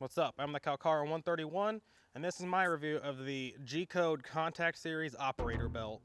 What's up? I'm the Calcara 131, and this is my review of the G-Code Contact Series Operator Belt.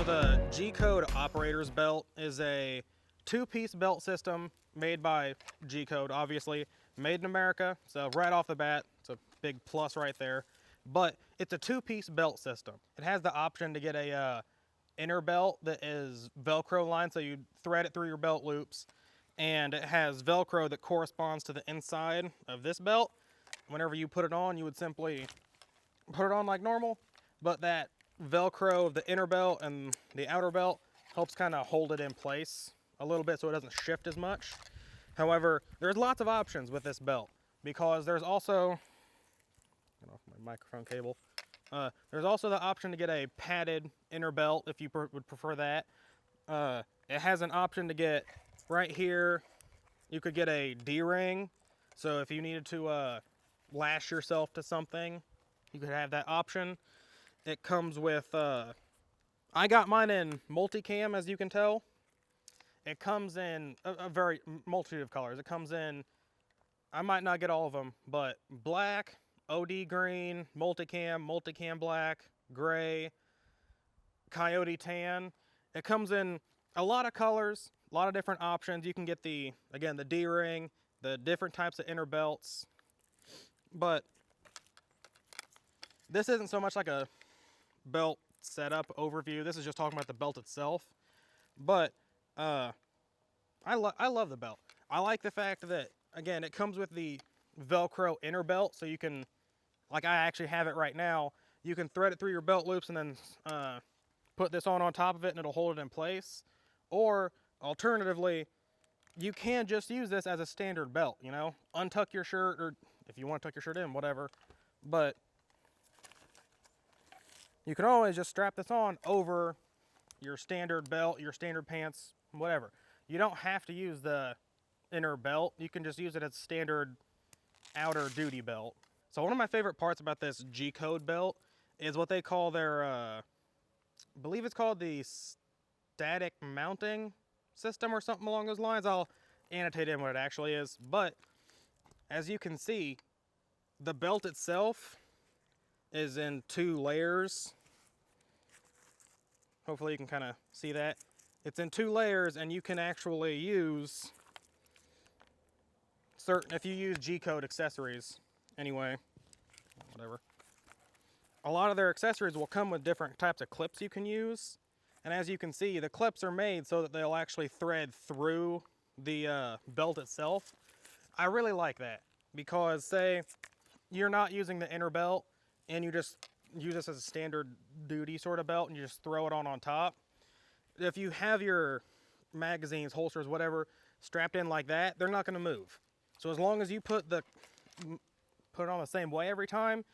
The G-Code Operator's Belt is a two-piece belt system made by G-Code, obviously, made in America, so right off the bat, it's a big plus right there. But it's a two-piece belt system. It has the option to get a inner belt that is Velcro lined, so you thread it through your belt loops, and it has Velcro that corresponds to the inside of this belt. Whenever you put it on, you would simply put it on like normal, but that Velcro of the inner belt and the outer belt helps kind of hold it in place a little bit so it doesn't shift as much. However, there's lots of options with this belt because there's also, get off my microphone cable, there's also the option to get a padded inner belt if you would prefer that. It has an option to get right here, you could get a D-ring, so if you needed to lash yourself to something, you could have that option. It comes with, I got mine in multicam, as you can tell. It comes in a very multitude of colors. It comes in, I might not get all of them, but black, OD green, multicam black, gray, coyote tan. It comes in a lot of colors, a lot of different options. You can get the, again, the D-ring, the different types of inner belts. But this isn't so much like a belt setup overview. This is just talking about the belt itself. But I love the belt. I like the fact that, again, it comes with the Velcro inner belt, so you can, like I actually have it right now, you can thread it through your belt loops and then put this on top of it and it'll hold it in place. Or alternatively, you can just use this as a standard belt, you know, untuck your shirt, or if you want to tuck your shirt in, whatever. But you can always just strap this on over your standard belt, your standard pants, whatever. You don't have to use the inner belt. You can just use it as standard outer duty belt. So one of my favorite parts about this G-Code belt is what they call their, I believe it's called the static mounting system or something along those lines. I'll annotate in what it actually is. But as you can see, the belt itself is in two layers. Hopefully you can kind of see that. It's in two layers, and you can actually use certain, if you use G-Code accessories anyway, whatever. A lot of their accessories will come with different types of clips you can use. And as you can see, the clips are made so that they'll actually thread through the belt itself. I really like that because, say, you're not using the inner belt and you just use this as a standard duty sort of belt and you just throw it on top. If you have your magazines, holsters, whatever, strapped in like that, they're not going to move. So as long as you put it on the same way every time,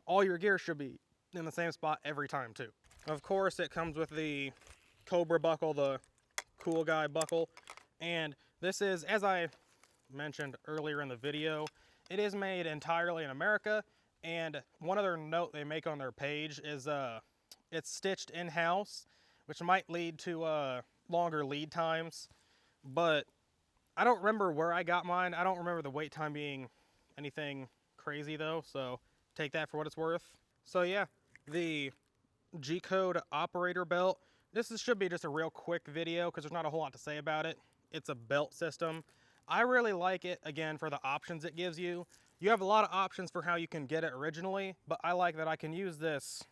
all your gear should be in the same spot every time too. Of course, it comes with the Cobra Buckle, the cool guy buckle. And this is, as I mentioned earlier in the video, it is made entirely in America. And one other note they make on their page is it's stitched in-house, which might lead to longer lead times. But I don't remember where I got mine. I don't remember the wait time being anything crazy though, so take that for what it's worth. So yeah, the G-Code Operator Belt. Should be just a real quick video because there's not a whole lot to say about it. It's a belt system. I really like it, again, for the options it gives you. You have a lot of options for how you can get it originally, but I like that I can use this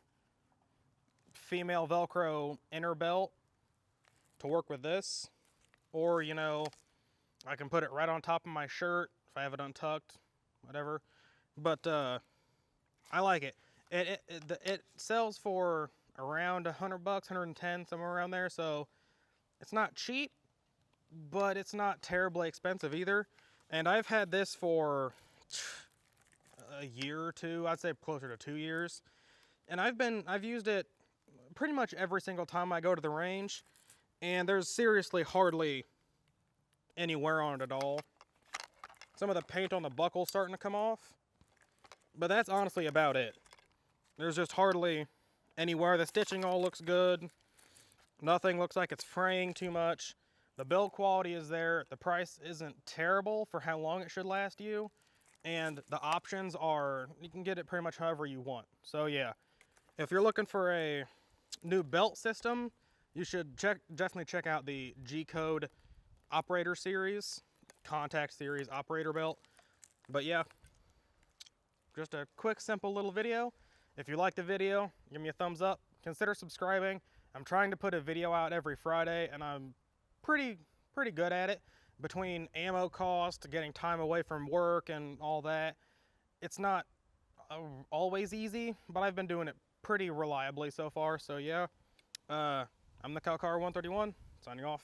female Velcro inner belt to work with this. Or, you know, I can put it right on top of my shirt if I have it untucked, whatever. But I like it. It sells for around $100, 110, somewhere around there. So it's not cheap, but it's not terribly expensive either. And I've had this for a year or two. I'd say closer to 2 years. And I've used it pretty much every single time I go to the range. And there's seriously hardly any wear on it at all. Some of the paint on the buckle's starting to come off, but that's honestly about it. There's just hardly any wear. The stitching all looks good. Nothing looks like it's fraying too much. The build quality is there. The price isn't terrible for how long it should last you. And the options are, you can get it pretty much however you want. So yeah, if you're looking for a new belt system, you should definitely check out the G-Code Operator Series, Contact Series Operator Belt. But yeah, just a quick, simple little video. If you like the video, give me a thumbs up. Consider subscribing. I'm trying to put a video out every Friday, and I'm pretty good at it. Between ammo cost, getting time away from work and all that, it's not always easy, but I've been doing it pretty reliably so far. So yeah, I'm the Calcar 131, signing off.